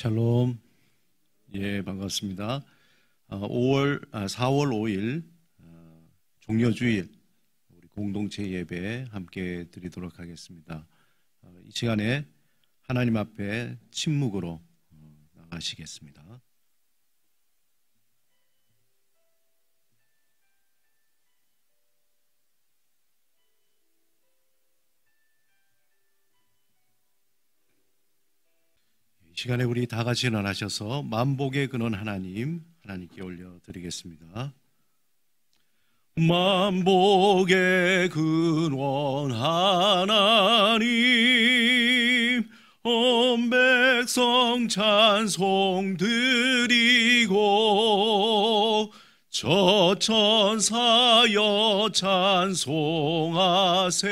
샬롬. 예, 반갑습니다. 4월 5일 종려주일 우리 공동체 예배 함께 드리도록 하겠습니다. 이 시간에 하나님 앞에 침묵으로 나가시겠습니다. 이 시간에 우리 다 같이 일어나셔서 만복의 근원 하나님께 올려드리겠습니다. 만복의 근원 하나님, 온 백성 찬송 드리고 저 천사여 찬송하세.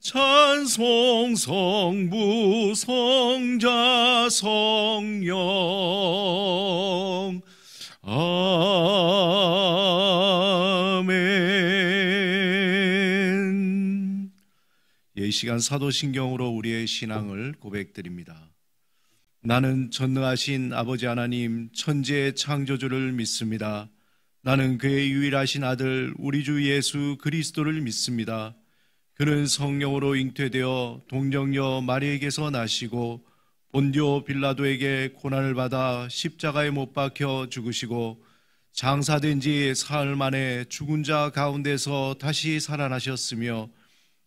찬송 성부 성자 성령. 아멘. 이 시간 사도신경으로 우리의 신앙을 고백드립니다. 나는 전능하신 아버지 하나님 천지의 창조주를 믿습니다. 나는 그의 유일하신 아들 우리 주 예수 그리스도를 믿습니다. 그는 성령으로 잉태되어 동정녀 마리에게서 나시고 본디오 빌라도에게 고난을 받아 십자가에 못 박혀 죽으시고 장사된 지 사흘 만에 죽은 자 가운데서 다시 살아나셨으며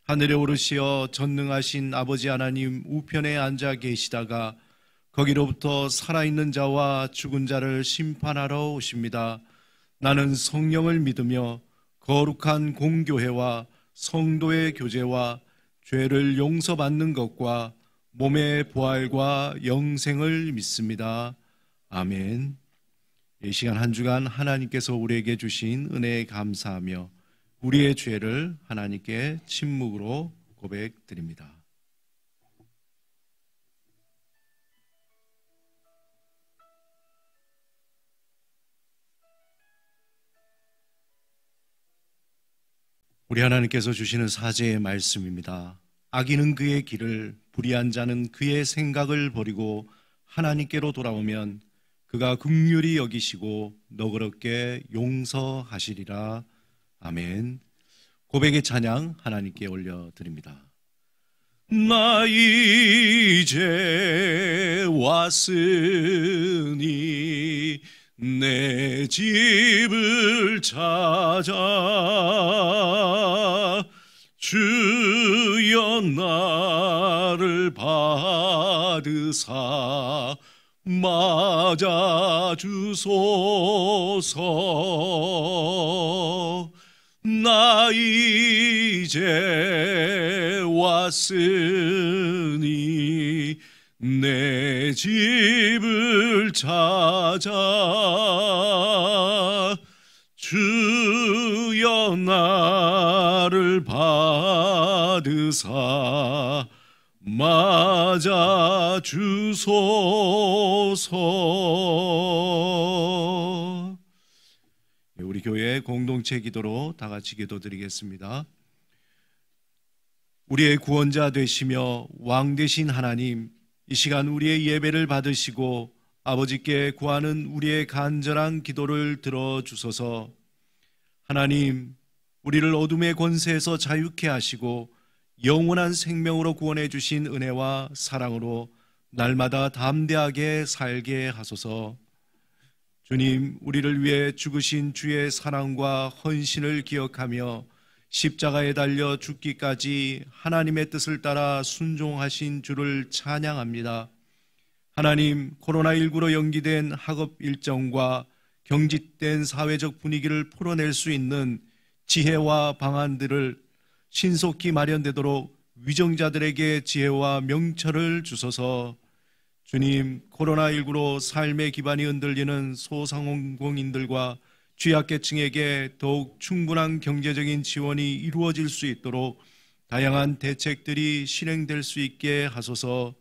하늘에 오르시어 전능하신 아버지 하나님 우편에 앉아 계시다가 거기로부터 살아있는 자와 죽은 자를 심판하러 오십니다. 나는 성령을 믿으며 거룩한 공교회와 성도의 교제와 죄를 용서받는 것과 몸의 부활과 영생을 믿습니다. 아멘. 이 시간 한 주간 하나님께서 우리에게 주신 은혜에 감사하며 우리의 죄를 하나님께 침묵으로 고백드립니다. 우리 하나님께서 주시는 사제의 말씀입니다. 악인은 그의 길을, 불의한 자는 그의 생각을 버리고 하나님께로 돌아오면 그가 긍휼히 여기시고 너그럽게 용서하시리라. 아멘. 고백의 찬양 하나님께 올려드립니다. 나 이제 왔으니 내 집을 찾아 주여 나를 받으사 맞아주소서. 나 이제 왔으니 내 집을 찾아 주여 나를 받으사 맞아주소서. 우리 교회 공동체 기도로 다 같이 기도드리겠습니다. 우리의 구원자 되시며 왕 되신 하나님, 이 시간 우리의 예배를 받으시고 아버지께 구하는 우리의 간절한 기도를 들어주소서. 하나님, 우리를 어둠의 권세에서 자유케 하시고 영원한 생명으로 구원해 주신 은혜와 사랑으로 날마다 담대하게 살게 하소서. 주님, 우리를 위해 죽으신 주의 사랑과 헌신을 기억하며 십자가에 달려 죽기까지 하나님의 뜻을 따라 순종하신 주를 찬양합니다. 하나님, 코로나19로 연기된 학업 일정과 경직된 사회적 분위기를 풀어낼 수 있는 지혜와 방안들을 신속히 마련되도록 위정자들에게 지혜와 명철을 주소서. 주님, 코로나19로 삶의 기반이 흔들리는 소상공인들과 취약계층에게 더욱 충분한 경제적인 지원이 이루어질 수 있도록 다양한 대책들이 실행될 수 있게 하소서.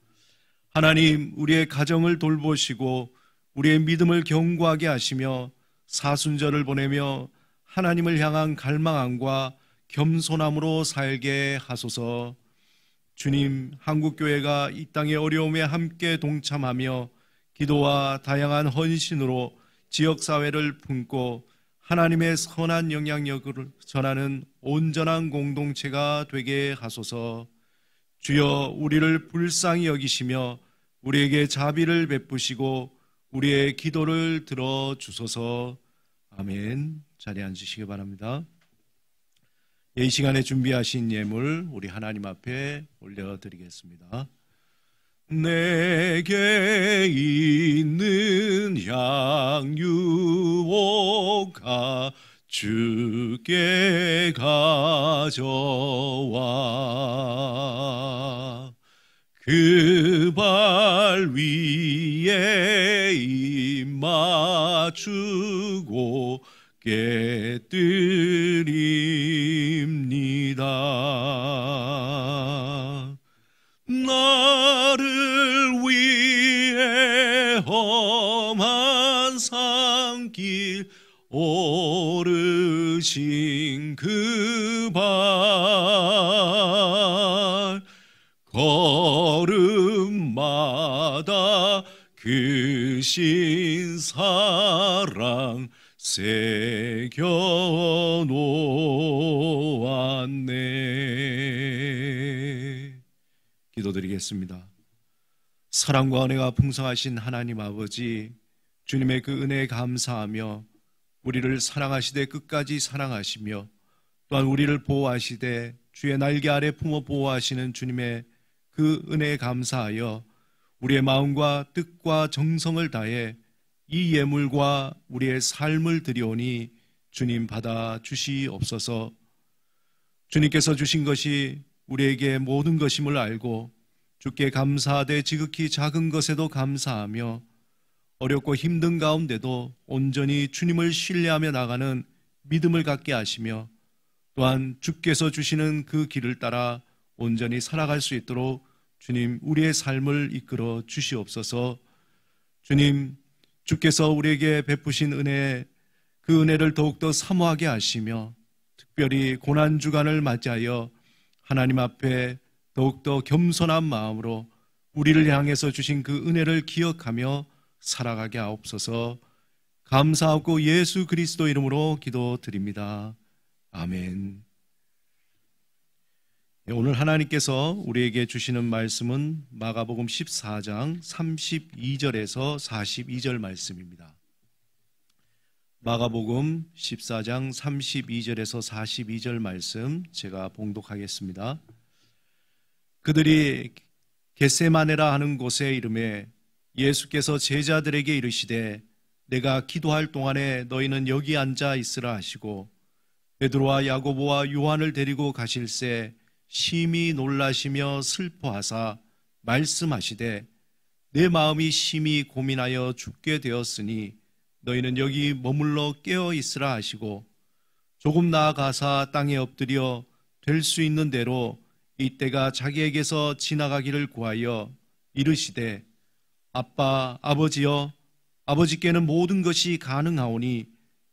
하나님, 우리의 가정을 돌보시고 우리의 믿음을 견고하게 하시며 사순절을 보내며 하나님을 향한 갈망함과 겸손함으로 살게 하소서. 주님, 한국교회가 이 땅의 어려움에 함께 동참하며 기도와 다양한 헌신으로 지역사회를 품고 하나님의 선한 영향력을 전하는 온전한 공동체가 되게 하소서. 주여, 우리를 불쌍히 여기시며 우리에게 자비를 베푸시고 우리의 기도를 들어주소서. 아멘. 자리에 앉으시기 바랍니다. 이 시간에 준비하신 예물 우리 하나님 앞에 올려드리겠습니다. 내게 있는 향유오가 주께 가져와 그 발 위에 입 맞추고 깨뜨립니다. 나를 위해 험한 산길 오르신 그 발 걸음마다 그 신사랑 새겨놓았네. 기도드리겠습니다. 사랑과 은혜가 풍성하신 하나님 아버지, 주님의 그 은혜에 감사하며 우리를 사랑하시되 끝까지 사랑하시며 또한 우리를 보호하시되 주의 날개 아래 품어 보호하시는 주님의 그 은혜에 감사하여 우리의 마음과 뜻과 정성을 다해 이 예물과 우리의 삶을 드리오니 주님 받아 주시옵소서. 주님께서 주신 것이 우리에게 모든 것임을 알고 주께 감사하되 지극히 작은 것에도 감사하며 어렵고 힘든 가운데도 온전히 주님을 신뢰하며 나가는 믿음을 갖게 하시며 또한 주께서 주시는 그 길을 따라 온전히 살아갈 수 있도록 주님 우리의 삶을 이끌어 주시옵소서. 주님, 주께서 우리에게 베푸신 은혜, 그 은혜를 더욱더 사모하게 하시며 특별히 고난주간을 맞이하여 하나님 앞에 더욱더 겸손한 마음으로 우리를 향해서 주신 그 은혜를 기억하며 살아가게 하옵소서. 감사하고 예수 그리스도 이름으로 기도드립니다. 아멘. 오늘 하나님께서 우리에게 주시는 말씀은 마가복음 14장 32절에서 42절 말씀입니다. 마가복음 14장 32절에서 42절 말씀 제가 봉독하겠습니다. 그들이 겟세마네라 하는 곳에 이르매 예수께서 제자들에게 이르시되 내가 기도할 동안에 너희는 여기 앉아 있으라 하시고 베드로와 야고보와 요한을 데리고 가실새 심히 놀라시며 슬퍼하사 말씀하시되 내 마음이 심히 고민하여 죽게 되었으니 너희는 여기 머물러 깨어 있으라 하시고 조금 나아가사 땅에 엎드려 될 수 있는 대로 이때가 자기에게서 지나가기를 구하여 이르시되 아빠 아버지여 아버지께는 모든 것이 가능하오니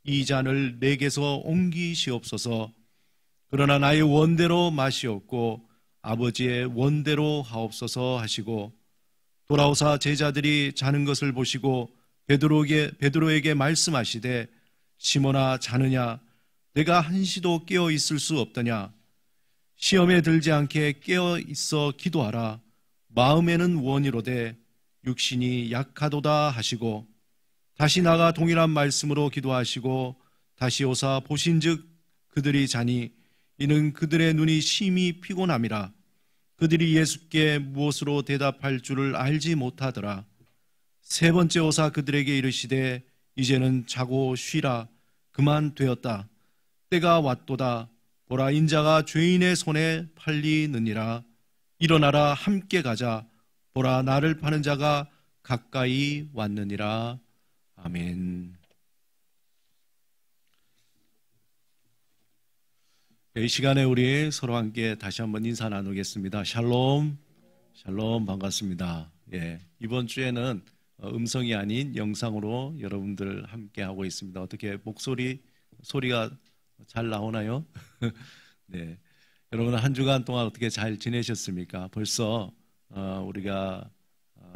이 잔을 내게서 옮기시옵소서. 그러나 나의 원대로 마시옵고 아버지의 원대로 하옵소서 하시고 돌아오사 제자들이 자는 것을 보시고 베드로에게 말씀하시되 시몬아 자느냐 내가 한시도 깨어 있을 수 없더냐 시험에 들지 않게 깨어 있어 기도하라 마음에는 원이로되 육신이 약하도다 하시고 다시 나가 동일한 말씀으로 기도하시고 다시 오사 보신즉 그들이 자니 이는 그들의 눈이 심히 피곤함이라. 그들이 예수께 무엇으로 대답할 줄을 알지 못하더라. 세 번째 오사 그들에게 이르시되 이제는 자고 쉬라. 그만 되었다. 때가 왔도다. 보라 인자가 죄인의 손에 팔리느니라. 일어나라 함께 가자. 보라 나를 파는 자가 가까이 왔느니라. 아멘. 이 시간에 우리 서로 함께 다시 한번 인사 나누겠습니다. 샬롬, 샬롬 반갑습니다. 이번 주에는 음성이 아닌 영상으로 여러분들 함께 하고 있습니다. 어떻게 소리가 잘 나오나요? 네. 여러분 한 주간 동안 어떻게 잘 지내셨습니까? 벌써 우리가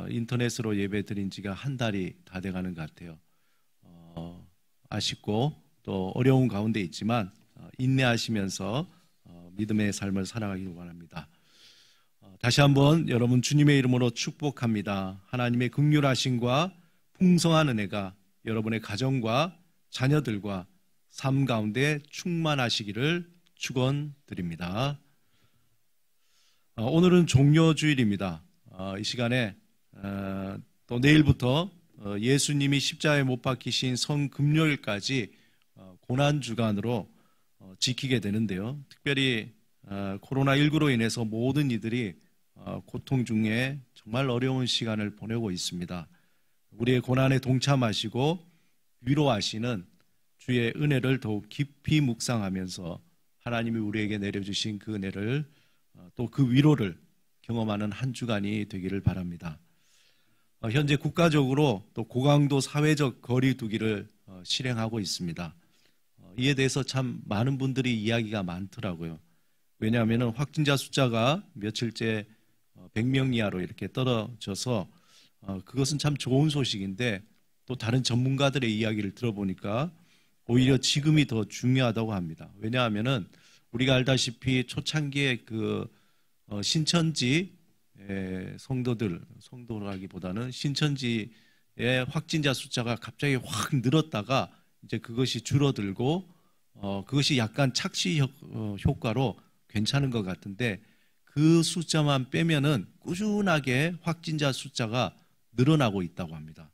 인터넷으로 예배 드린 지가 한 달이 다 돼가는 것 같아요. 아쉽고 또 어려운 가운데 있지만 인내하시면서 믿음의 삶을 살아가기를 원합니다. 다시 한번 여러분 주님의 이름으로 축복합니다. 하나님의 긍휼하심과 풍성한 은혜가 여러분의 가정과 자녀들과 삶 가운데 충만하시기를 축원드립니다. 오늘은 종료주일입니다. 이 시간에 또 내일부터 예수님이 십자가에 못 박히신 성금요일까지 고난주간으로 지키게 되는데요. 특별히 코로나19로 인해서 모든 이들이 고통 중에 정말 어려운 시간을 보내고 있습니다. 우리의 고난에 동참하시고 위로하시는 주의 은혜를 더욱 깊이 묵상하면서 하나님이 우리에게 내려주신 그 은혜를 또 그 위로를 경험하는 한 주간이 되기를 바랍니다. 현재 국가적으로 또 고강도 사회적 거리 두기를 실행하고 있습니다. 이에 대해서 참 많은 분들이 이야기가 많더라고요. 왜냐하면 확진자 숫자가 며칠째 100명 이하로 이렇게 떨어져서 그것은 참 좋은 소식인데 또 다른 전문가들의 이야기를 들어보니까 오히려 지금이 더 중요하다고 합니다. 왜냐하면은 우리가 알다시피 초창기에 그 신천지 성도라기보다는 신천지의 확진자 숫자가 갑자기 확 늘었다가 이제 그것이 줄어들고 그것이 약간 착시 효과로 괜찮은 것 같은데 그 숫자만 빼면은 꾸준하게 확진자 숫자가 늘어나고 있다고 합니다.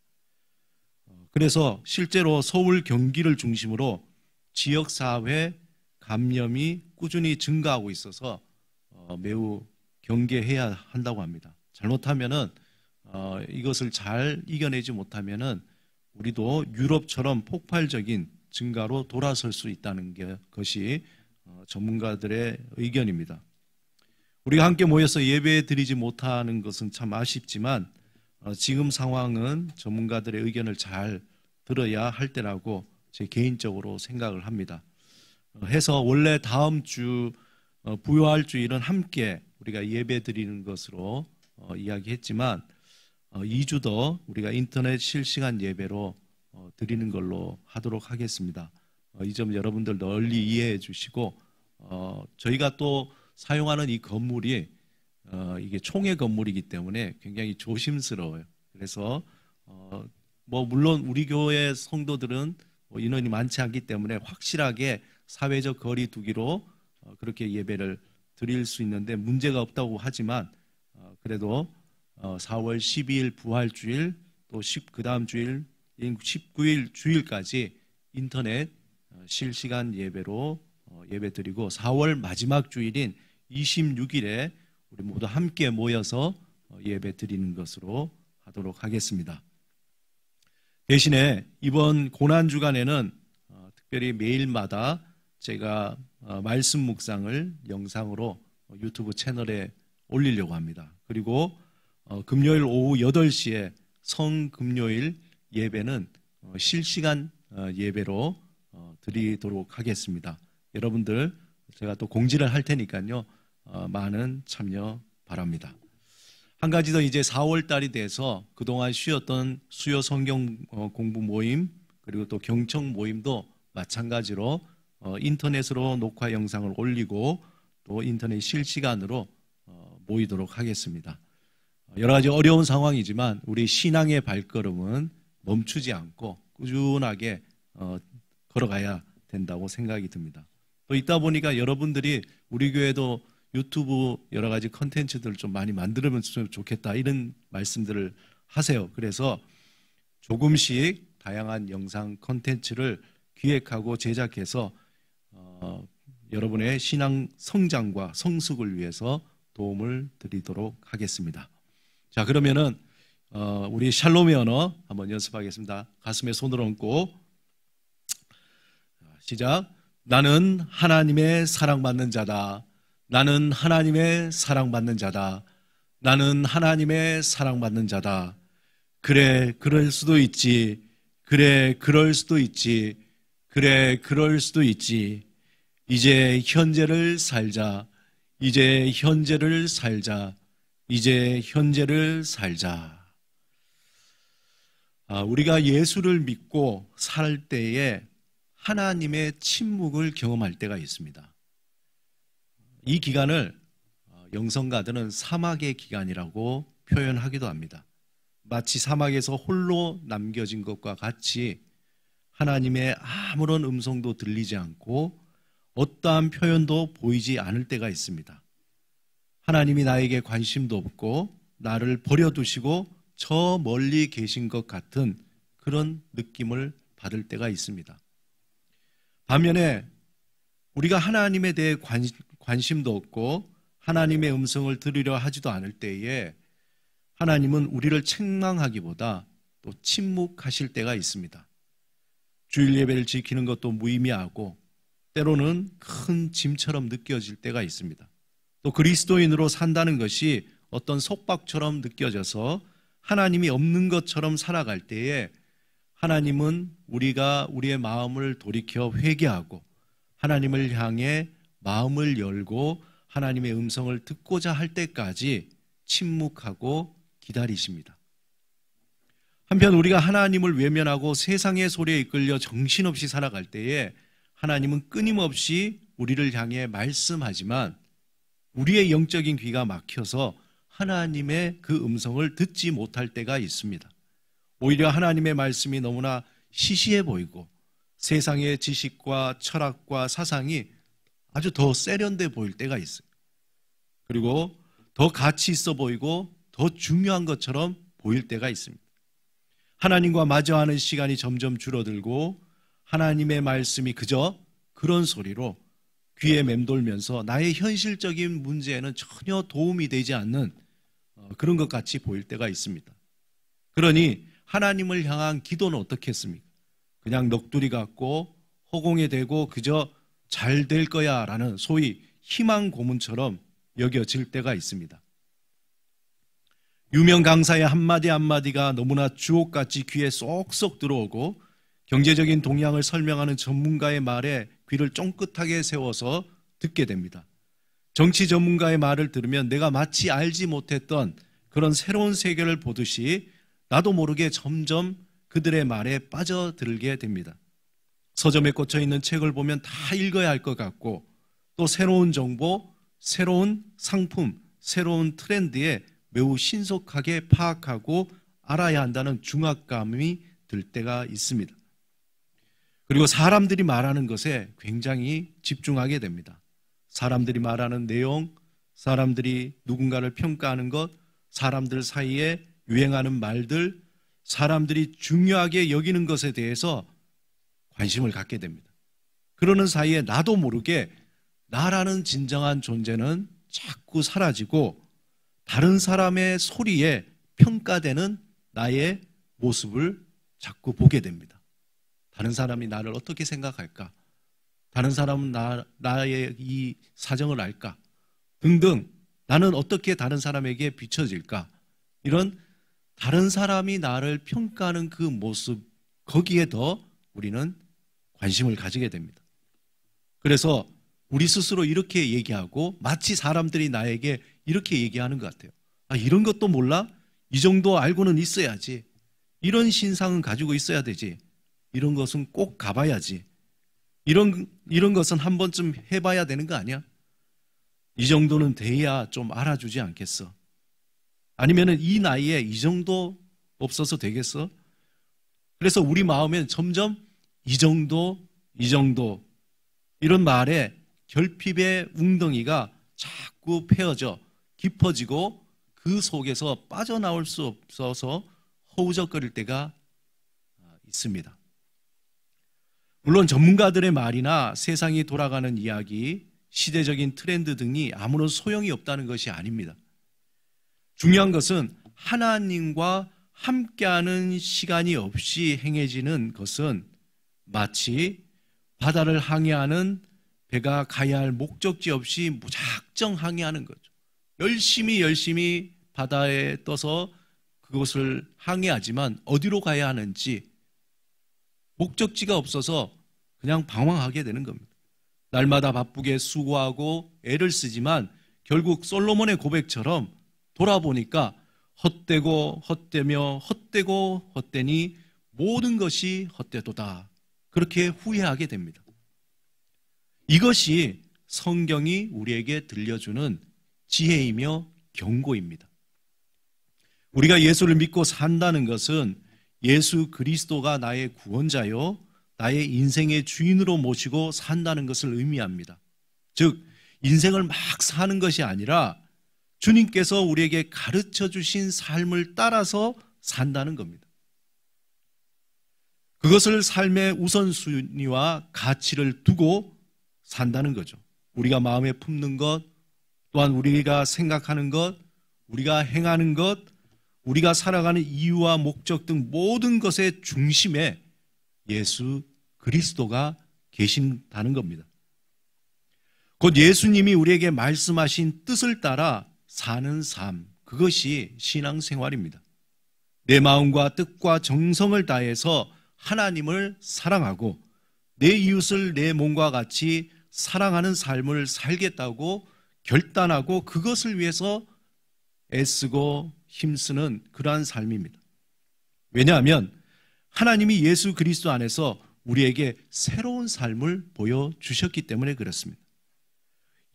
그래서 실제로 서울, 경기를 중심으로 지역사회 감염이 꾸준히 증가하고 있어서 매우 경계해야 한다고 합니다. 잘못하면은 이것을 잘 이겨내지 못하면은 우리도 유럽처럼 폭발적인 증가로 돌아설 수 있다는 것이 전문가들의 의견입니다. 우리가 함께 모여서 예배 드리지 못하는 것은 참 아쉽지만 지금 상황은 전문가들의 의견을 잘 들어야 할 때라고 제 개인적으로 생각을 합니다. 해서 원래 다음 주 부요할 주일은 함께 우리가 예배 드리는 것으로 이야기했지만 2주 더 우리가 인터넷 실시간 예배로 드리는 걸로 하도록 하겠습니다. 이 점 여러분들 널리 이해해 주시고 저희가 또 사용하는 이 건물이 이게 총회 건물이기 때문에 굉장히 조심스러워요. 그래서 물론 우리 교회 성도들은 인원이 많지 않기 때문에 확실하게 사회적 거리 두기로 그렇게 예배를 드릴 수 있는데 문제가 없다고 하지만 그래도 4월 12일 부활주일 또 그 다음 주일 19일 주일까지 인터넷 실시간 예배로 예배 드리고 4월 마지막 주일인 26일에 우리 모두 함께 모여서 예배 드리는 것으로 하도록 하겠습니다. 대신에 이번 고난주간에는 특별히 매일마다 제가 말씀 묵상을 영상으로 유튜브 채널에 올리려고 합니다. 그리고 금요일 오후 8시에 성금요일 예배는 실시간 예배로 드리도록 하겠습니다. 여러분들 제가 또 공지를 할 테니까요. 많은 참여 바랍니다. 한 가지 더 이제 4월 달이 돼서 그동안 쉬었던 수요 성경 공부 모임 그리고 또 경청 모임도 마찬가지로 인터넷으로 녹화 영상을 올리고 또 인터넷 실시간으로 모이도록 하겠습니다. 여러 가지 어려운 상황이지만 우리 신앙의 발걸음은 멈추지 않고 꾸준하게 걸어가야 된다고 생각이 듭니다. 또 있다 보니까 여러분들이 우리 교회도 유튜브 여러 가지 컨텐츠들을 좀 많이 만들면 좋겠다 이런 말씀들을 하세요. 그래서 조금씩 다양한 영상 컨텐츠를 기획하고 제작해서 여러분의 신앙 성장과 성숙을 위해서 도움을 드리도록 하겠습니다. 자, 그러면은 우리 샬롬의 언어 한번 연습하겠습니다. 가슴에 손을 얹고 시작. 나는 하나님의 사랑받는 자다. 나는 하나님의 사랑받는 자다. 나는 하나님의 사랑받는 자다. 그래, 그럴 수도 있지. 그래, 그럴 수도 있지. 그래, 그럴 수도 있지. 이제 현재를 살자. 이제 현재를 살자. 이제 현재를 살자. 우리가 예수를 믿고 살 때에 하나님의 침묵을 경험할 때가 있습니다. 이 기간을 영성가들은 사막의 기간이라고 표현하기도 합니다. 마치 사막에서 홀로 남겨진 것과 같이 하나님의 아무런 음성도 들리지 않고 어떠한 표현도 보이지 않을 때가 있습니다. 하나님이 나에게 관심도 없고 나를 버려두시고 저 멀리 계신 것 같은 그런 느낌을 받을 때가 있습니다. 반면에 우리가 하나님에 대해 관심도 없고 하나님의 음성을 들으려 하지도 않을 때에 하나님은 우리를 책망하기보다 또 침묵하실 때가 있습니다. 주일 예배를 지키는 것도 무의미하고 때로는 큰 짐처럼 느껴질 때가 있습니다. 또 그리스도인으로 산다는 것이 어떤 속박처럼 느껴져서 하나님이 없는 것처럼 살아갈 때에 하나님은 우리가 우리의 마음을 돌이켜 회개하고 하나님을 향해 마음을 열고 하나님의 음성을 듣고자 할 때까지 침묵하고 기다리십니다. 한편 우리가 하나님을 외면하고 세상의 소리에 이끌려 정신없이 살아갈 때에 하나님은 끊임없이 우리를 향해 말씀하지만 우리의 영적인 귀가 막혀서 하나님의 그 음성을 듣지 못할 때가 있습니다. 오히려 하나님의 말씀이 너무나 시시해 보이고 세상의 지식과 철학과 사상이 아주 더 세련돼 보일 때가 있어요. 그리고 더 가치 있어 보이고 더 중요한 것처럼 보일 때가 있습니다. 하나님과 마주하는 시간이 점점 줄어들고 하나님의 말씀이 그저 그런 소리로 귀에 맴돌면서 나의 현실적인 문제에는 전혀 도움이 되지 않는 그런 것 같이 보일 때가 있습니다. 그러니 하나님을 향한 기도는 어떻겠습니까? 그냥 넋두리 같고 허공에 대고 그저 잘 될 거야 라는 소위 희망 고문처럼 여겨질 때가 있습니다. 유명 강사의 한마디 한마디가 너무나 주옥같이 귀에 쏙쏙 들어오고 경제적인 동향을 설명하는 전문가의 말에 귀를 쫑긋하게 세워서 듣게 됩니다. 정치 전문가의 말을 들으면 내가 마치 알지 못했던 그런 새로운 세계를 보듯이 나도 모르게 점점 그들의 말에 빠져들게 됩니다. 서점에 꽂혀 있는 책을 보면 다 읽어야 할 것 같고 또 새로운 정보, 새로운 상품, 새로운 트렌드에 매우 신속하게 파악하고 알아야 한다는 중압감이 들 때가 있습니다. 그리고 사람들이 말하는 것에 굉장히 집중하게 됩니다. 사람들이 말하는 내용, 사람들이 누군가를 평가하는 것, 사람들 사이에 유행하는 말들, 사람들이 중요하게 여기는 것에 대해서 관심을 갖게 됩니다. 그러는 사이에 나도 모르게 나라는 진정한 존재는 자꾸 사라지고 다른 사람의 소리에 평가되는 나의 모습을 자꾸 보게 됩니다. 다른 사람이 나를 어떻게 생각할까? 다른 사람은 나의 이 사정을 알까? 등등 나는 어떻게 다른 사람에게 비춰질까? 이런 다른 사람이 나를 평가하는 그 모습, 거기에 더 우리는 관심을 가지게 됩니다. 그래서 우리 스스로 이렇게 얘기하고 마치 사람들이 나에게 이렇게 얘기하는 것 같아요. 아, 이런 것도 몰라? 이 정도 알고는 있어야지. 이런 신상은 가지고 있어야 되지. 이런 것은 꼭 가봐야지. 이런 것은 한 번쯤 해봐야 되는 거 아니야? 이 정도는 돼야 좀 알아주지 않겠어? 아니면은 이 나이에 이 정도 없어서 되겠어? 그래서 우리 마음엔 점점 이 정도 이런 말에 결핍의 웅덩이가 자꾸 패어져 깊어지고 그 속에서 빠져나올 수 없어서 허우적거릴 때가 있습니다. 물론 전문가들의 말이나 세상이 돌아가는 이야기, 시대적인 트렌드 등이 아무런 소용이 없다는 것이 아닙니다. 중요한 것은 하나님과 함께하는 시간이 없이 행해지는 것은 마치 바다를 항해하는 배가 가야 할 목적지 없이 무작정 항해하는 거죠. 열심히 바다에 떠서 그곳을 항해하지만 어디로 가야 하는지 목적지가 없어서 그냥 방황하게 되는 겁니다. 날마다 바쁘게 수고하고 애를 쓰지만 결국 솔로몬의 고백처럼 돌아보니까 헛되고 헛되며 헛되고 헛되니 모든 것이 헛되도다. 그렇게 후회하게 됩니다. 이것이 성경이 우리에게 들려주는 지혜이며 경고입니다. 우리가 예수를 믿고 산다는 것은 예수 그리스도가 나의 구원자요, 나의 인생의 주인으로 모시고 산다는 것을 의미합니다. 즉, 인생을 막 사는 것이 아니라 주님께서 우리에게 가르쳐 주신 삶을 따라서 산다는 겁니다. 그것을 삶의 우선순위와 가치를 두고 산다는 거죠. 우리가 마음에 품는 것, 또한 우리가 생각하는 것, 우리가 행하는 것, 우리가 살아가는 이유와 목적 등 모든 것의 중심에 예수 그리스도가 계신다는 겁니다. 곧 예수님이 우리에게 말씀하신 뜻을 따라 사는 삶, 그것이 신앙생활입니다. 내 마음과 뜻과 정성을 다해서 하나님을 사랑하고 내 이웃을 내 몸과 같이 사랑하는 삶을 살겠다고 결단하고 그것을 위해서 애쓰고 힘쓰는 그러한 삶입니다. 왜냐하면 하나님이 예수 그리스도 안에서 우리에게 새로운 삶을 보여주셨기 때문에 그렇습니다.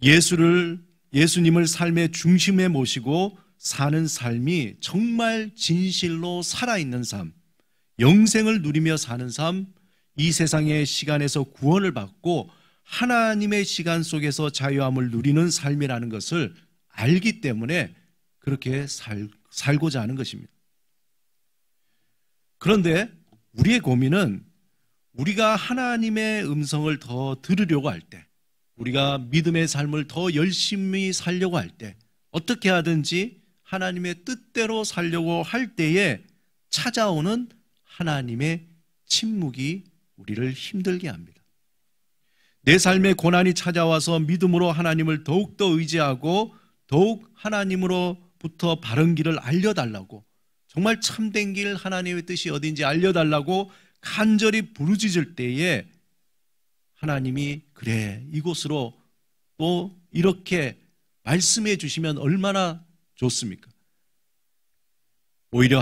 예수님을 삶의 중심에 모시고 사는 삶이 정말 진실로 살아있는 삶, 영생을 누리며 사는 삶, 이 세상의 시간에서 구원을 받고 하나님의 시간 속에서 자유함을 누리는 삶이라는 것을 알기 때문에 그렇게 살고자 하는 것입니다. 그런데 우리의 고민은 우리가 하나님의 음성을 더 들으려고 할 때, 우리가 믿음의 삶을 더 열심히 살려고 할 때, 어떻게 하든지 하나님의 뜻대로 살려고 할 때에 찾아오는 하나님의 침묵이 우리를 힘들게 합니다. 내 삶에 고난이 찾아와서 믿음으로 하나님을 더욱더 의지하고 더욱 하나님으로부터 바른 길을 알려달라고, 정말 참된 길, 하나님의 뜻이 어딘지 알려달라고 간절히 부르짖을 때에 하나님이 그래, 이곳으로 또 이렇게 말씀해 주시면 얼마나 좋습니까? 오히려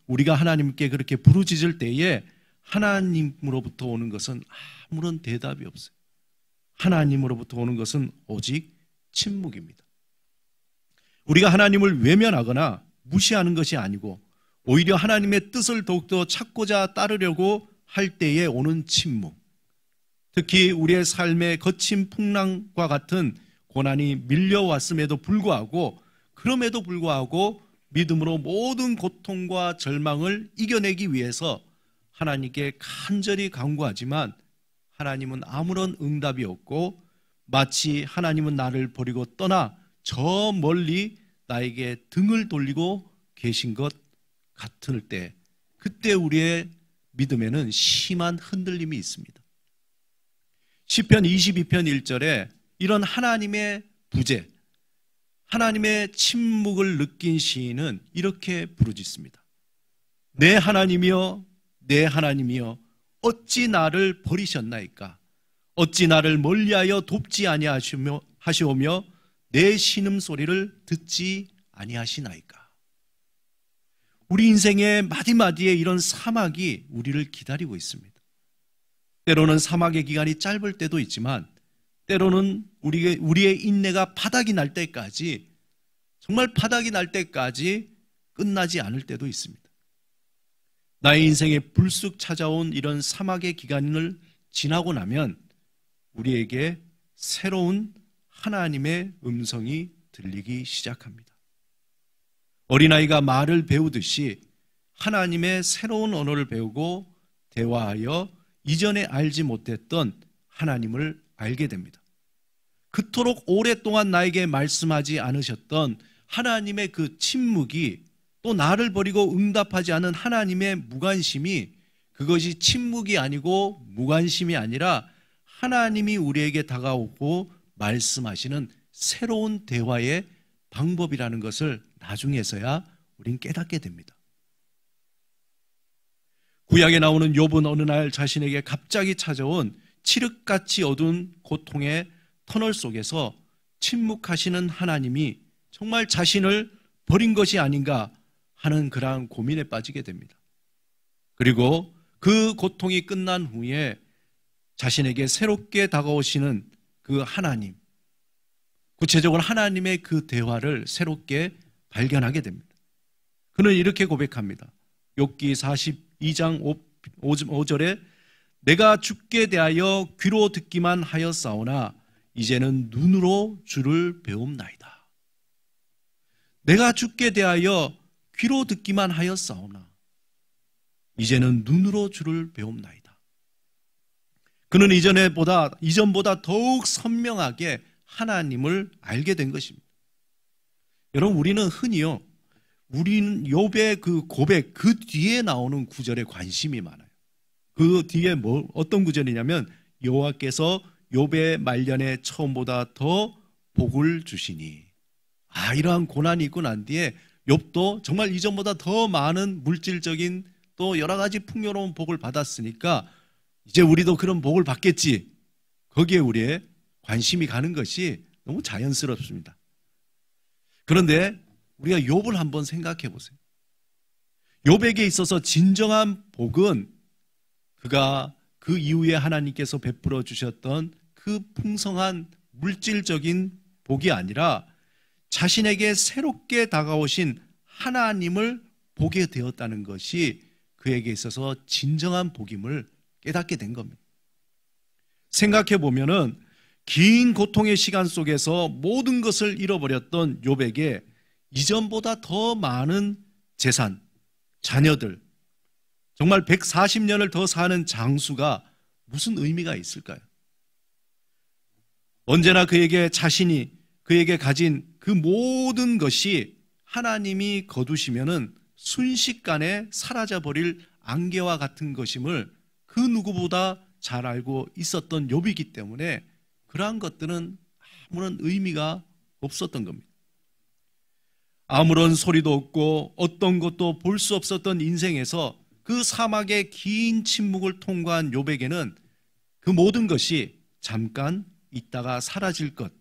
우리가 하나님께 그렇게 부르짖을 때에 하나님으로부터 오는 것은 아무런 대답이 없어요. 하나님으로부터 오는 것은 오직 침묵입니다. 우리가 하나님을 외면하거나 무시하는 것이 아니고 오히려 하나님의 뜻을 더욱더 찾고자 따르려고 할 때에 오는 침묵, 특히 우리의 삶의 거친 풍랑과 같은 고난이 밀려왔음에도 불구하고, 그럼에도 불구하고 믿음으로 모든 고통과 절망을 이겨내기 위해서 하나님께 간절히 간구하지만 하나님은 아무런 응답이 없고 마치 하나님은 나를 버리고 떠나 저 멀리 나에게 등을 돌리고 계신 것 같을 때, 그때 우리의 믿음에는 심한 흔들림이 있습니다. 시편 22편 1절에 이런 하나님의 부재, 하나님의 침묵을 느낀 시인은 이렇게 부르짖습니다. 내 하나님이여, 내 하나님이여, 어찌 나를 버리셨나이까? 어찌 나를 멀리하여 돕지 아니하시오며 내 신음소리를 듣지 아니하시나이까? 우리 인생의 마디마디에 이런 사막이 우리를 기다리고 있습니다. 때로는 사막의 기간이 짧을 때도 있지만 때로는 우리의 인내가 바닥이 날 때까지, 정말 바닥이 날 때까지 끝나지 않을 때도 있습니다. 나의 인생에 불쑥 찾아온 이런 사막의 기간을 지나고 나면 우리에게 새로운 하나님의 음성이 들리기 시작합니다. 어린아이가 말을 배우듯이 하나님의 새로운 언어를 배우고 대화하여 이전에 알지 못했던 하나님을 알게 됩니다. 그토록 오랫동안 나에게 말씀하지 않으셨던 하나님의 그 침묵이, 또 나를 버리고 응답하지 않은 하나님의 무관심이, 그것이 침묵이 아니고 무관심이 아니라 하나님이 우리에게 다가오고 말씀하시는 새로운 대화의 방법이라는 것을 나중에서야 우린 깨닫게 됩니다. 구약에 나오는 욥은 어느 날 자신에게 갑자기 찾아온 칠흑같이 어두운 고통의 터널 속에서 침묵하시는 하나님이 정말 자신을 버린 것이 아닌가 하는 그러한 고민에 빠지게 됩니다. 그리고 그 고통이 끝난 후에 자신에게 새롭게 다가오시는 그 하나님, 구체적으로 하나님의 그 대화를 새롭게 발견하게 됩니다. 그는 이렇게 고백합니다. 욥기 42장 5절에 내가 주께 대하여 귀로 듣기만 하였사오나 이제는 눈으로 주를 배움나이다. 내가 주께 대하여 귀로 듣기만 하였사오나 이제는 눈으로 주를 배움나이다. 그는 이전보다 더욱 선명하게 하나님을 알게 된 것입니다. 여러분, 우리는 흔히요, 우리는 욥의 그 고백, 그 뒤에 나오는 구절에 관심이 많아요. 그 뒤에 어떤 구절이냐면 여호와께서 욥의 말년에 처음보다 더 복을 주시니. 이러한 고난이 있고 난 뒤에 욥도 정말 이전보다 더 많은 물질적인 또 여러 가지 풍요로운 복을 받았으니까 이제 우리도 그런 복을 받겠지. 거기에 우리의 관심이 가는 것이 너무 자연스럽습니다. 그런데 우리가 욥을 한번 생각해 보세요. 욥에게 있어서 진정한 복은 그가 그 이후에 하나님께서 베풀어 주셨던 그 풍성한 물질적인 복이 아니라 자신에게 새롭게 다가오신 하나님을 보게 되었다는 것이 그에게 있어서 진정한 복임을 깨닫게 된 겁니다. 생각해 보면은 긴 고통의 시간 속에서 모든 것을 잃어버렸던 욥에게 이전보다 더 많은 재산, 자녀들, 정말 140년을 더 사는 장수가 무슨 의미가 있을까요? 언제나 그에게 가진 그 모든 것이 하나님이 거두시면은 순식간에 사라져버릴 안개와 같은 것임을 그 누구보다 잘 알고 있었던 욥이기 때문에 그러한 것들은 아무런 의미가 없었던 겁니다. 아무런 소리도 없고 어떤 것도 볼 수 없었던 인생에서 그 사막의 긴 침묵을 통과한 욥에게는 그 모든 것이 잠깐 있다가 사라질 것,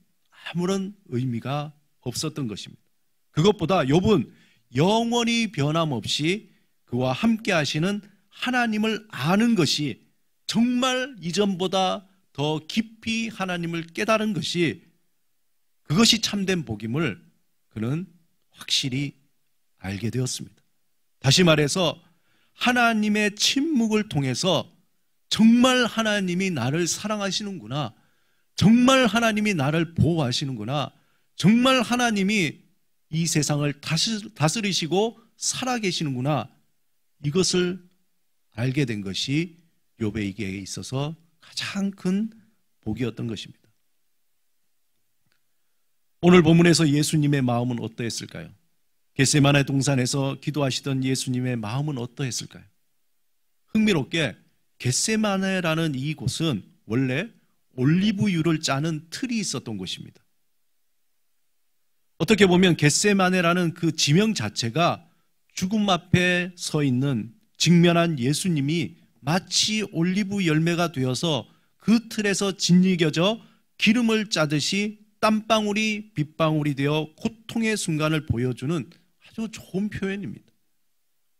아무런 의미가 없었던 것입니다. 그것보다 욥은 영원히 변함없이 그와 함께 하시는 하나님을 아는 것이, 정말 이전보다 더 깊이 하나님을 깨달은 것이, 그것이 참된 복임을 그는 확실히 알게 되었습니다. 다시 말해서 하나님의 침묵을 통해서 정말 하나님이 나를 사랑하시는구나, 정말 하나님이 나를 보호하시는구나, 정말 하나님이 이 세상을 다스리시고 살아계시는구나, 이것을 알게 된 것이 욥에게 있어서 가장 큰 복이었던 것입니다. 오늘 본문에서 예수님의 마음은 어떠했을까요? 겟세마네 동산에서 기도하시던 예수님의 마음은 어떠했을까요? 흥미롭게 겟세마네라는 이 곳은 원래 올리브유를 짜는 틀이 있었던 곳입니다. 어떻게 보면 겟세마네라는 그 지명 자체가 죽음 앞에 서 있는 직면한 예수님이 마치 올리브 열매가 되어서 그 틀에서 짓이겨져 기름을 짜듯이 땀방울이 빗방울이 되어 고통의 순간을 보여주는 아주 좋은 표현입니다.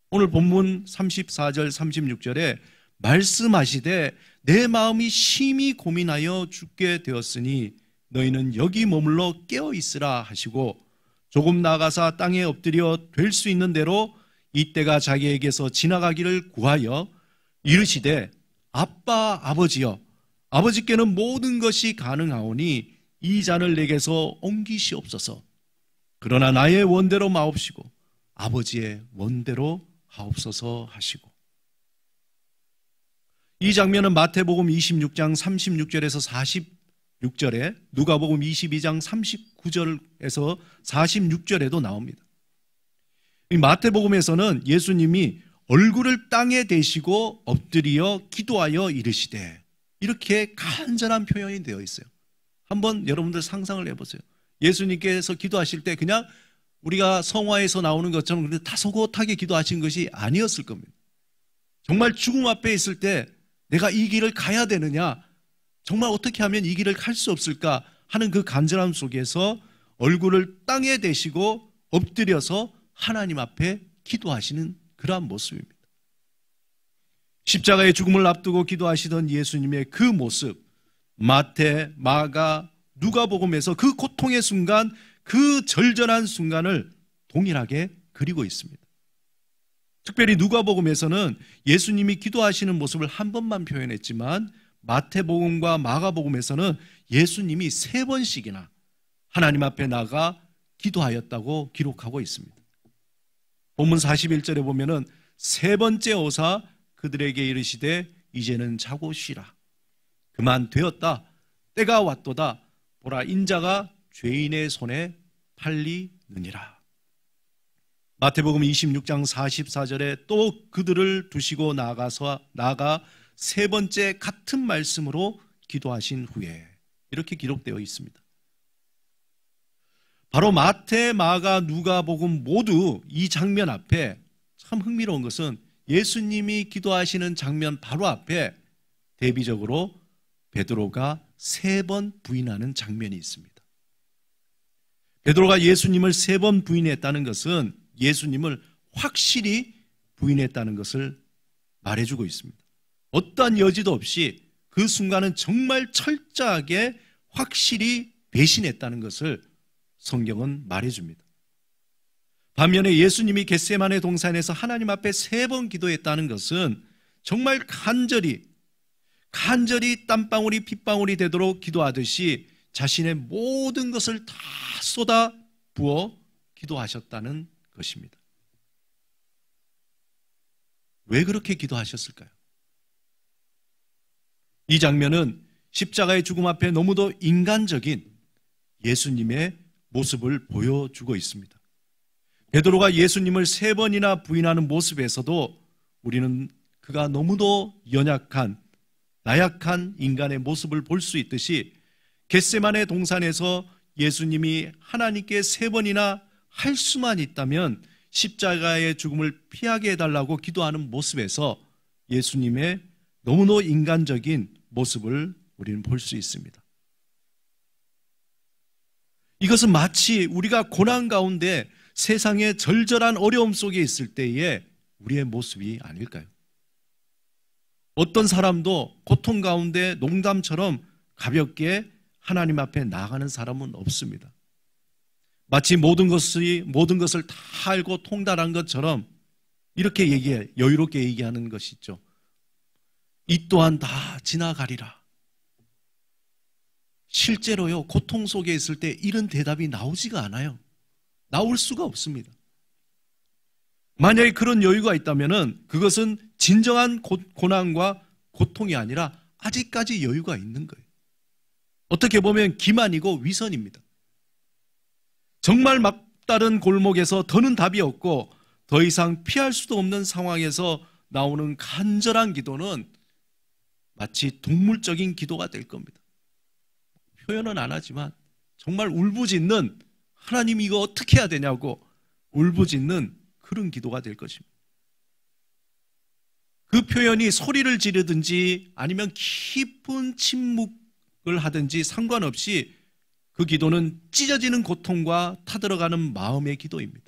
오늘 본문 34절 36절에 말씀하시되 내 마음이 심히 고민하여 죽게 되었으니 너희는 여기 머물러 깨어 있으라 하시고 조금 나아가사 땅에 엎드려 될 수 있는 대로 이때가 자기에게서 지나가기를 구하여 이르시되 아빠 아버지여, 아버지께는 모든 것이 가능하오니 이 잔을 내게서 옮기시옵소서. 그러나 나의 원대로 마옵시고 아버지의 원대로 하옵소서 하시고. 이 장면은 마태복음 26장 36절에서 46절에, 누가복음 22장 39절에서 46절에도 나옵니다. 이 마태복음에서는 예수님이 얼굴을 땅에 대시고 엎드려 기도하여 이르시되, 이렇게 간절한 표현이 되어 있어요. 한번 여러분들 상상을 해보세요. 예수님께서 기도하실 때 그냥 우리가 성화에서 나오는 것처럼 다소곳하게 기도하신 것이 아니었을 겁니다. 정말 죽음 앞에 있을 때 내가 이 길을 가야 되느냐, 정말 어떻게 하면 이 길을 갈 수 없을까 하는 그 간절함 속에서 얼굴을 땅에 대시고 엎드려서 하나님 앞에 기도하시는 그러한 모습입니다. 십자가의 죽음을 앞두고 기도하시던 예수님의 그 모습, 마태, 마가, 누가복음에서 그 고통의 순간, 그 절절한 순간을 동일하게 그리고 있습니다. 특별히 누가복음에서는 예수님이 기도하시는 모습을 한 번만 표현했지만 마태복음과 마가복음에서는 예수님이 3번씩이나 하나님 앞에 나가 기도하였다고 기록하고 있습니다. 본문 41절에 보면은 3번째 오사 그들에게 이르시되 이제는 자고 쉬라. 그만 되었다. 때가 왔도다. 보라 인자가 죄인의 손에 팔리느니라. 마태복음 26장 44절에 또 그들을 두시고 나가 3번째 같은 말씀으로 기도하신 후에 이렇게 기록되어 있습니다. 바로 마태, 마가, 누가복음 모두 이 장면 앞에 참 흥미로운 것은 예수님이 기도하시는 장면 바로 앞에 대비적으로 베드로가 3번 부인하는 장면이 있습니다. 베드로가 예수님을 3번 부인했다는 것은 예수님을 확실히 부인했다는 것을 말해주고 있습니다. 어떠한 여지도 없이 그 순간은 정말 철저하게 확실히 배신했다는 것을 성경은 말해줍니다. 반면에 예수님이 겟세마네 동산에서 하나님 앞에 3번 기도했다는 것은 정말 간절히 땀방울이 핏방울이 되도록 기도하듯이 자신의 모든 것을 다 쏟아 부어 기도하셨다는 것입니다. 왜 그렇게 기도하셨을까요? 이 장면은 십자가의 죽음 앞에 너무도 인간적인 예수님의 모습을 보여주고 있습니다. 베드로가 예수님을 3번이나 부인하는 모습에서도 우리는 그가 너무도 연약한 나약한 인간의 모습을 볼 수 있듯이 겟세마네 동산에서 예수님이 하나님께 3번이나 할 수만 있다면 십자가의 죽음을 피하게 해달라고 기도하는 모습에서 예수님의 너무도 인간적인 모습을 우리는 볼 수 있습니다. 이것은 마치 우리가 고난 가운데 세상의 절절한 어려움 속에 있을 때의 우리의 모습이 아닐까요? 어떤 사람도 고통 가운데 농담처럼 가볍게 하나님 앞에 나아가는 사람은 없습니다. 마치 모든 것을 다 알고 통달한 것처럼 이렇게 여유롭게 얘기하는 것이죠. 이 또한 다 지나가리라. 실제로요, 고통 속에 있을 때 이런 대답이 나오지가 않아요. 나올 수가 없습니다. 만약에 그런 여유가 있다면 그것은 진정한 고난과 고통이 아니라 아직까지 여유가 있는 거예요. 어떻게 보면 기만이고 위선입니다. 정말 막다른 골목에서 더는 답이 없고 더 이상 피할 수도 없는 상황에서 나오는 간절한 기도는 마치 동물적인 기도가 될 겁니다. 표현은 안 하지만 정말 울부짖는, 하나님 이거 어떻게 해야 되냐고 울부짖는 그런 기도가 될 것입니다. 그 표현이 소리를 지르든지 아니면 깊은 침묵을 하든지 상관없이 그 기도는 찢어지는 고통과 타들어가는 마음의 기도입니다.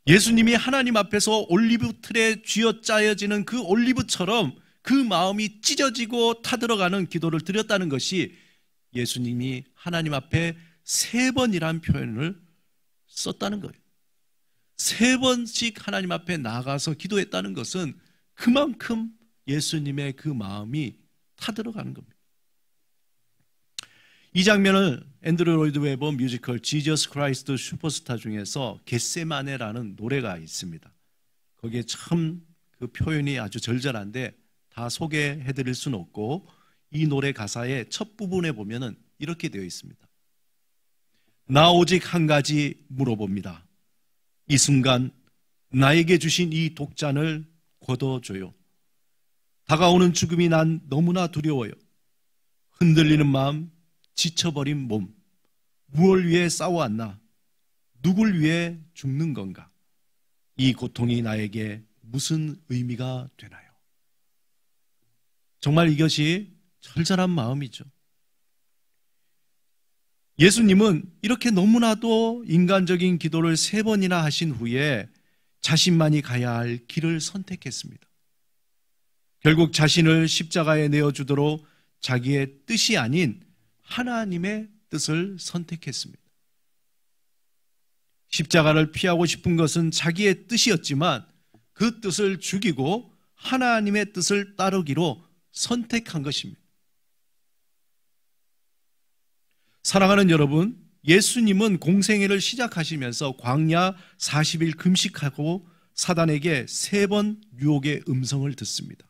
예수님이 하나님 앞에서 올리브 틀에 쥐어짜여지는 그 올리브처럼 그 마음이 찢어지고 타들어가는 기도를 드렸다는 것이 예수님이 하나님 앞에 3번이라는 표현을 썼다는 거예요. 3번씩 하나님 앞에 나가서 기도했다는 것은 그만큼 예수님의 그 마음이 타들어가는 겁니다. 이 장면을 앤드류 로이드 웨버 뮤지컬 지저스 크라이스트 슈퍼스타 중에서 겟세마네라는 노래가 있습니다. 거기에 참 그 표현이 아주 절절한데 다 소개해드릴 수는 없고 이 노래 가사의 첫 부분에 보면은 이렇게 되어 있습니다. 나 오직 한 가지 물어봅니다. 이 순간 나에게 주신 이 독잔을 걷어줘요. 다가오는 죽음이 난 너무나 두려워요. 흔들리는 마음, 지쳐버린 몸, 무엇을 위해 싸워왔나? 누굴 위해 죽는 건가? 이 고통이 나에게 무슨 의미가 되나요? 정말 이것이 절절한 마음이죠. 예수님은 이렇게 너무나도 인간적인 기도를 3번이나 하신 후에 자신만이 가야 할 길을 선택했습니다. 결국 자신을 십자가에 내어주도록 자기의 뜻이 아닌 하나님의 뜻을 선택했습니다. 십자가를 피하고 싶은 것은 자기의 뜻이었지만 그 뜻을 죽이고 하나님의 뜻을 따르기로 선택한 것입니다. 사랑하는 여러분, 예수님은 공생애를 시작하시면서 광야 40일 금식하고 사단에게 3번 유혹의 음성을 듣습니다.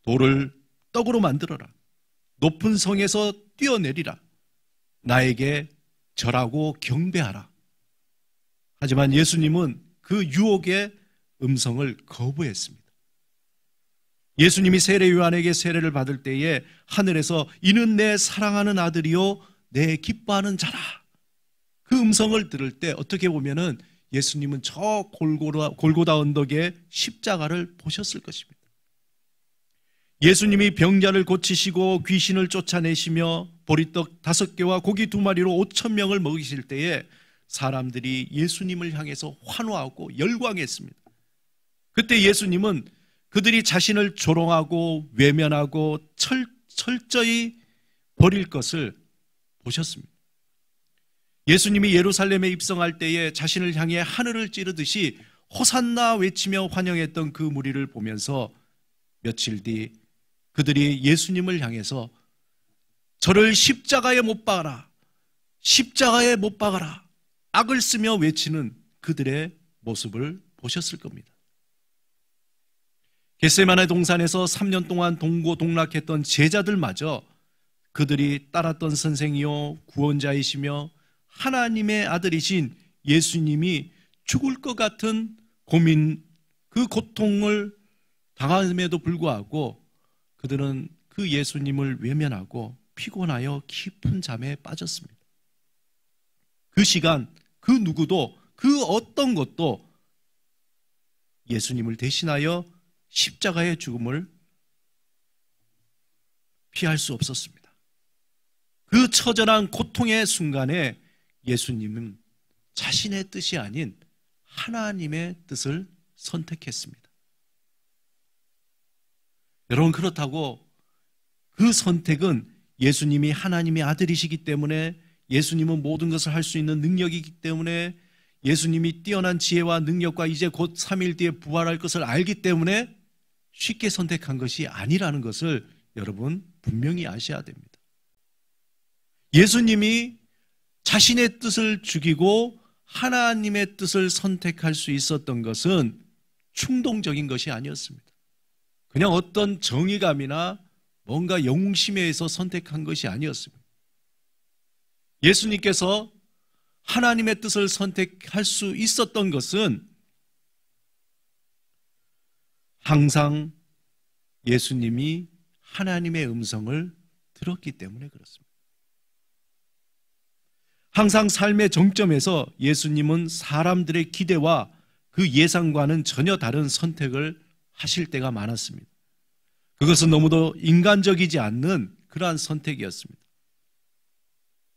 돌을 떡으로 만들어라. 높은 성에서 뛰어내리라. 나에게 절하고 경배하라. 하지만 예수님은 그 유혹의 음성을 거부했습니다. 예수님이 세례 요한에게 세례를 받을 때에 하늘에서 이는 내 사랑하는 아들이요 내 기뻐하는 자라. 그 음성을 들을 때 어떻게 보면은 예수님은 저 골고다 언덕의 십자가를 보셨을 것입니다. 예수님이 병자를 고치시고 귀신을 쫓아내시며 보리떡 5개와 고기 2마리로 5,000명을 먹이실 때에 사람들이 예수님을 향해서 환호하고 열광했습니다. 그때 예수님은 그들이 자신을 조롱하고 외면하고 철저히 버릴 것을 보셨습니다. 예수님이 예루살렘에 입성할 때에 자신을 향해 하늘을 찌르듯이 호산나 외치며 환영했던 그 무리를 보면서 며칠 뒤 그들이 예수님을 향해서 저를 십자가에 못 박아라, 십자가에 못 박아라, 악을 쓰며 외치는 그들의 모습을 보셨을 겁니다. 겟세마네 동산에서 3년 동안 동고동락했던 제자들마저 그들이 따랐던 선생이요 구원자이시며 하나님의 아들이신 예수님이 죽을 것 같은 고민, 그 고통을 당함에도 불구하고 그들은 그 예수님을 외면하고 피곤하여 깊은 잠에 빠졌습니다. 그 시간 그 누구도 그 어떤 것도 예수님을 대신하여 십자가의 죽음을 피할 수 없었습니다. 그 처절한 고통의 순간에 예수님은 자신의 뜻이 아닌 하나님의 뜻을 선택했습니다. 여러분, 그렇다고 그 선택은 예수님이 하나님의 아들이시기 때문에, 예수님은 모든 것을 할 수 있는 능력이기 때문에, 예수님이 뛰어난 지혜와 능력과 이제 곧 3일 뒤에 부활할 것을 알기 때문에 쉽게 선택한 것이 아니라는 것을 여러분 분명히 아셔야 됩니다. 예수님이 자신의 뜻을 죽이고 하나님의 뜻을 선택할 수 있었던 것은 충동적인 것이 아니었습니다. 그냥 어떤 정의감이나 뭔가 영웅심에 의해서 선택한 것이 아니었습니다. 예수님께서 하나님의 뜻을 선택할 수 있었던 것은 항상 예수님이 하나님의 음성을 들었기 때문에 그렇습니다. 항상 삶의 정점에서 예수님은 사람들의 기대와 그 예상과는 전혀 다른 선택을 하실 때가 많았습니다. 그것은 너무도 인간적이지 않는 그러한 선택이었습니다.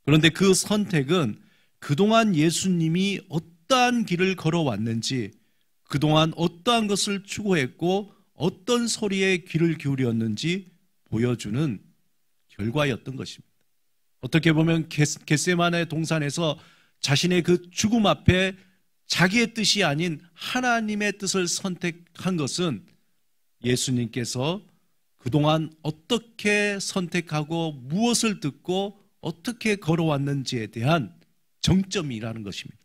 그런데 그 선택은 그동안 예수님이 어떠한 길을 걸어왔는지, 그동안 어떠한 것을 추구했고 어떤 소리에 귀를 기울였는지 보여주는 결과였던 것입니다. 어떻게 보면 겟세마네 동산에서 자신의 그 죽음 앞에 자기의 뜻이 아닌 하나님의 뜻을 선택한 것은 예수님께서 그동안 어떻게 선택하고 무엇을 듣고 어떻게 걸어왔는지에 대한 정점이라는 것입니다.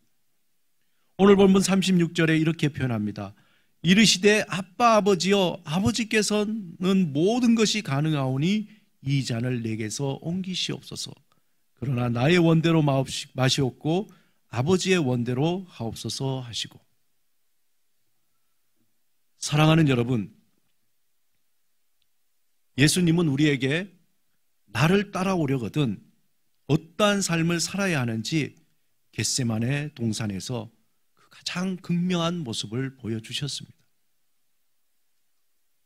오늘 본문 36절에 이렇게 표현합니다. 이르시되 아빠 아버지여, 아버지께서는 모든 것이 가능하오니 이 잔을 내게서 옮기시옵소서. 그러나 나의 원대로 마시옵고 아버지의 원대로 하옵소서 하시고. 사랑하는 여러분, 예수님은 우리에게 나를 따라오려거든 어떠한 삶을 살아야 하는지 겟세마네 동산에서 그 가장 극명한 모습을 보여주셨습니다.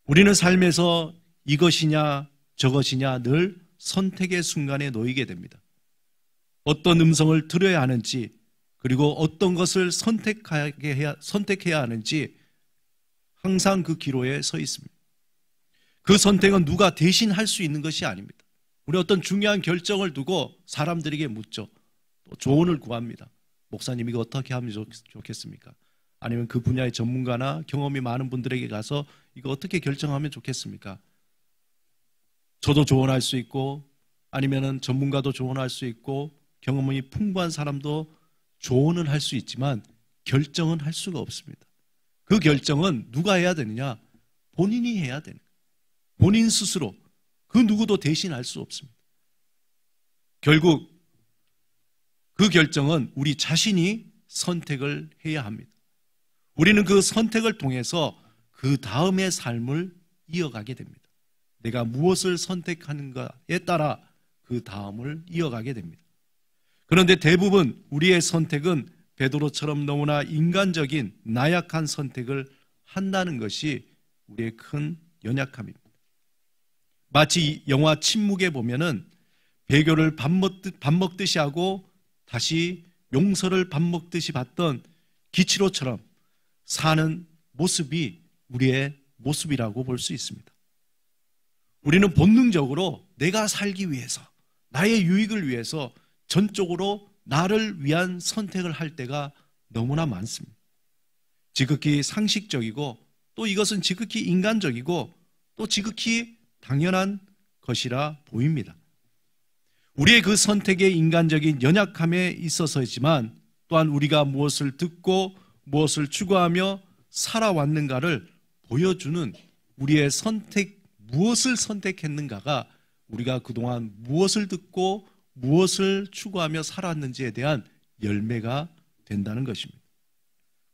우리는 삶에서 이것이냐 저것이냐 늘 선택의 순간에 놓이게 됩니다. 어떤 음성을 들어야 하는지, 그리고 어떤 것을 선택해야 하는지 항상 그 기로에 서 있습니다. 그 선택은 누가 대신 할 수 있는 것이 아닙니다. 우리 어떤 중요한 결정을 두고 사람들에게 묻죠. 또 조언을 구합니다. 목사님 이거 어떻게 하면 좋겠습니까? 아니면 그 분야의 전문가나 경험이 많은 분들에게 가서 이거 어떻게 결정하면 좋겠습니까? 저도 조언할 수 있고, 아니면은 전문가도 조언할 수 있고, 경험이 풍부한 사람도 조언은 할 수 있지만 결정은 할 수가 없습니다. 그 결정은 누가 해야 되느냐? 본인이 해야 되는 거예요. 본인 스스로. 그 누구도 대신할 수 없습니다. 결국 그 결정은 우리 자신이 선택을 해야 합니다. 우리는 그 선택을 통해서 그 다음의 삶을 이어가게 됩니다. 내가 무엇을 선택하는가에 따라 그 다음을 이어가게 됩니다. 그런데 대부분 우리의 선택은 베드로처럼 너무나 인간적인 나약한 선택을 한다는 것이 우리의 큰 연약함입니다. 마치 영화 침묵에 보면은 배교를 밥 먹듯이 하고 다시 용서를 밥 먹듯이 받던 기치로처럼 사는 모습이 우리의 모습이라고 볼 수 있습니다. 우리는 본능적으로 내가 살기 위해서, 나의 유익을 위해서 전적으로 나를 위한 선택을 할 때가 너무나 많습니다. 지극히 상식적이고 또 이것은 지극히 인간적이고 또 지극히 당연한 것이라 보입니다. 우리의 그 선택의 인간적인 연약함에 있어서이지만 또한 우리가 무엇을 듣고 무엇을 추구하며 살아왔는가를 보여주는 우리의 선택, 무엇을 선택했는가가 우리가 그동안 무엇을 듣고 무엇을 추구하며 살았는지에 대한 열매가 된다는 것입니다.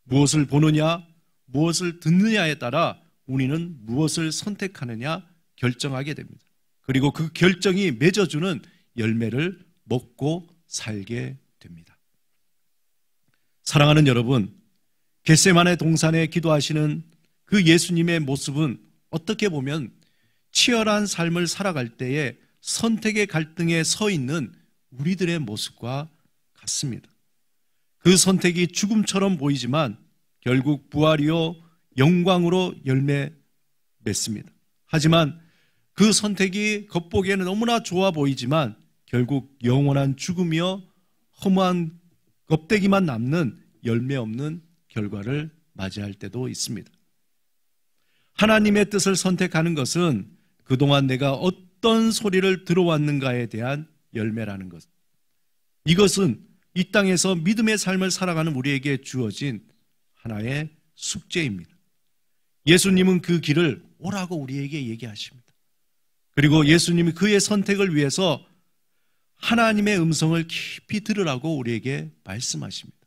무엇을 보느냐, 무엇을 듣느냐에 따라 우리는 무엇을 선택하느냐 결정하게 됩니다. 그리고 그 결정이 맺어주는 열매를 먹고 살게 됩니다. 사랑하는 여러분, 겟세마네 동산에 기도하시는 그 예수님의 모습은 어떻게 보면 치열한 삶을 살아갈 때에 선택의 갈등에 서 있는 우리들의 모습과 같습니다. 그 선택이 죽음처럼 보이지만 결국 부활이요 영광으로 열매 맺습니다. 하지만 그 선택이 겉보기에는 너무나 좋아 보이지만 결국 영원한 죽음이요 허무한 껍데기만 남는 열매 없는 결과를 맞이할 때도 있습니다. 하나님의 뜻을 선택하는 것은 그동안 내가 어떤 소리를 들어왔는가에 대한 열매라는 것. 이것은 이 땅에서 믿음의 삶을 살아가는 우리에게 주어진 하나의 숙제입니다. 예수님은 그 길을 오라고 우리에게 얘기하십니다. 그리고 예수님이 그의 선택을 위해서 하나님의 음성을 깊이 들으라고 우리에게 말씀하십니다.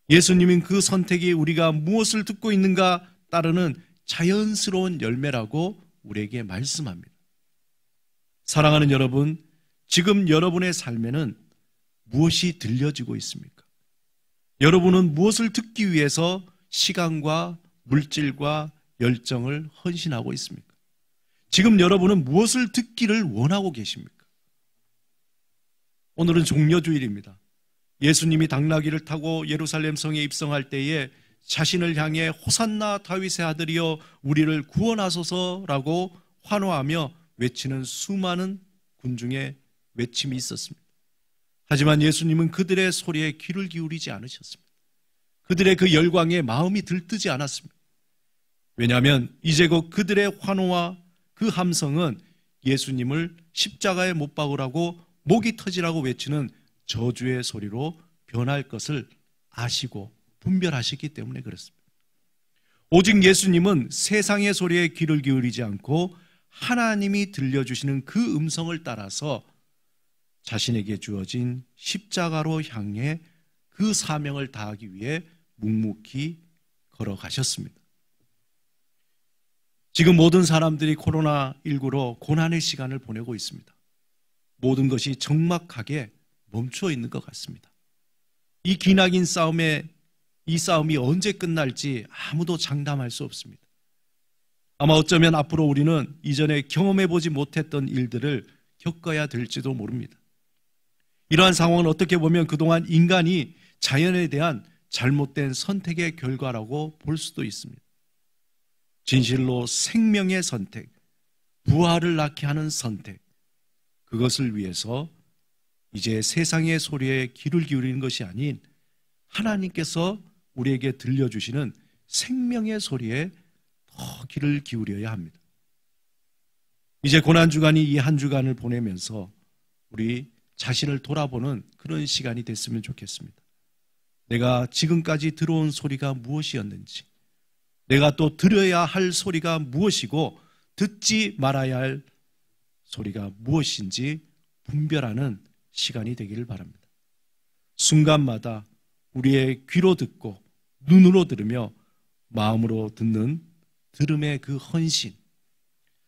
예수님은 그 선택이 우리가 무엇을 듣고 있는가 따르는 자연스러운 열매라고 우리에게 말씀합니다. 사랑하는 여러분, 지금 여러분의 삶에는 무엇이 들려지고 있습니까? 여러분은 무엇을 듣기 위해서 시간과 물질과 열정을 헌신하고 있습니까? 지금 여러분은 무엇을 듣기를 원하고 계십니까? 오늘은 종려주일입니다. 예수님이 당나귀를 타고 예루살렘 성에 입성할 때에 자신을 향해 호산나 다윗의 아들이여 우리를 구원하소서라고 환호하며 외치는 수많은 군중의 외침이 있었습니다. 하지만 예수님은 그들의 소리에 귀를 기울이지 않으셨습니다. 그들의 그 열광에 마음이 들뜨지 않았습니다. 왜냐하면 이제 곧 그들의 환호와 그 함성은 예수님을 십자가에 못 박으라고 목이 터지라고 외치는 저주의 소리로 변할 것을 아시고 분별하시기 때문에 그렇습니다. 오직 예수님은 세상의 소리에 귀를 기울이지 않고 하나님이 들려주시는 그 음성을 따라서 자신에게 주어진 십자가로 향해 그 사명을 다하기 위해 묵묵히 걸어가셨습니다. 지금 모든 사람들이 코로나19로 고난의 시간을 보내고 있습니다. 모든 것이 적막하게 멈춰 있는 것 같습니다. 이 기나긴 이 싸움이 언제 끝날지 아무도 장담할 수 없습니다. 아마 어쩌면 앞으로 우리는 이전에 경험해보지 못했던 일들을 겪어야 될지도 모릅니다. 이러한 상황은 어떻게 보면 그동안 인간이 자연에 대한 잘못된 선택의 결과라고 볼 수도 있습니다. 진실로 생명의 선택, 부활을 낳게 하는 선택, 그것을 위해서 이제 세상의 소리에 귀를 기울이는 것이 아닌 하나님께서 우리에게 들려주시는 생명의 소리에 더 귀를 기울여야 합니다. 이제 고난주간이 이 한 주간을 보내면서 우리 자신을 돌아보는 그런 시간이 됐으면 좋겠습니다. 내가 지금까지 들어온 소리가 무엇이었는지, 내가 또 들어야 할 소리가 무엇이고 듣지 말아야 할 소리가 무엇인지 분별하는 시간이 되기를 바랍니다. 순간마다 우리의 귀로 듣고 눈으로 들으며 마음으로 듣는 들음의 그 헌신,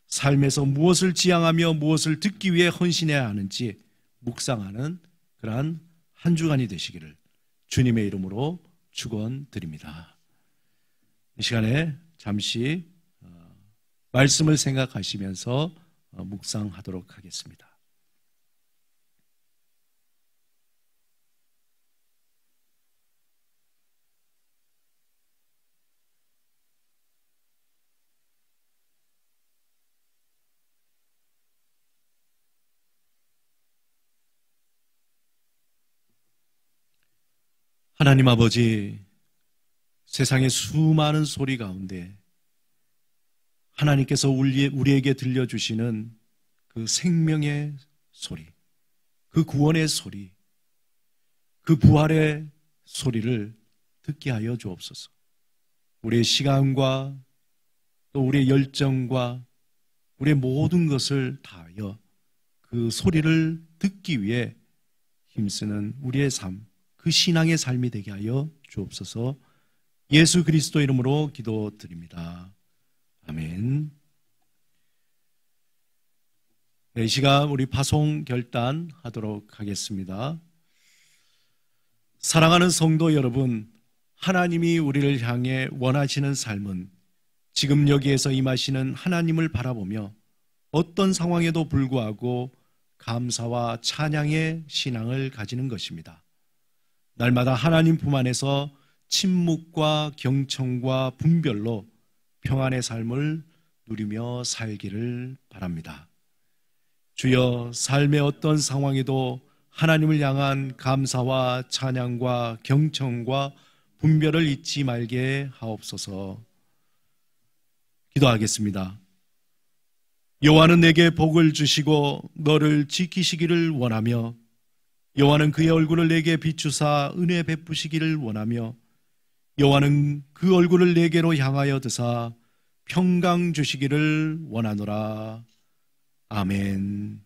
삶에서 무엇을 지향하며 무엇을 듣기 위해 헌신해야 하는지 묵상하는 그러한 한 주간이 되시기를 주님의 이름으로 축원드립니다. 이 시간에 잠시 말씀을 생각하시면서 묵상하도록 하겠습니다. 하나님 아버지, 세상의 수많은 소리 가운데 하나님께서 우리에게 들려주시는 그 생명의 소리, 그 구원의 소리, 그 부활의 소리를 듣게 하여 주옵소서. 우리의 시간과 또 우리의 열정과 우리의 모든 것을 다하여 그 소리를 듣기 위해 힘쓰는 우리의 삶, 그 신앙의 삶이 되게 하여 주옵소서. 예수 그리스도 이름으로 기도드립니다. 아멘. 이 시간 우리 파송 결단하도록 하겠습니다. 사랑하는 성도 여러분, 하나님이 우리를 향해 원하시는 삶은 지금 여기에서 임하시는 하나님을 바라보며 어떤 상황에도 불구하고 감사와 찬양의 신앙을 가지는 것입니다. 날마다 하나님 품 안에서 침묵과 경청과 분별로 평안의 삶을 누리며 살기를 바랍니다. 주여, 삶의 어떤 상황에도 하나님을 향한 감사와 찬양과 경청과 분별을 잊지 말게 하옵소서. 기도하겠습니다. 여호와는 내게 복을 주시고 너를 지키시기를 원하며 여호와는 그의 얼굴을 내게 비추사 은혜 베푸시기를 원하며 여호와는 그 얼굴을 내게로 향하여 드사 평강 주시기를 원하노라. 아멘.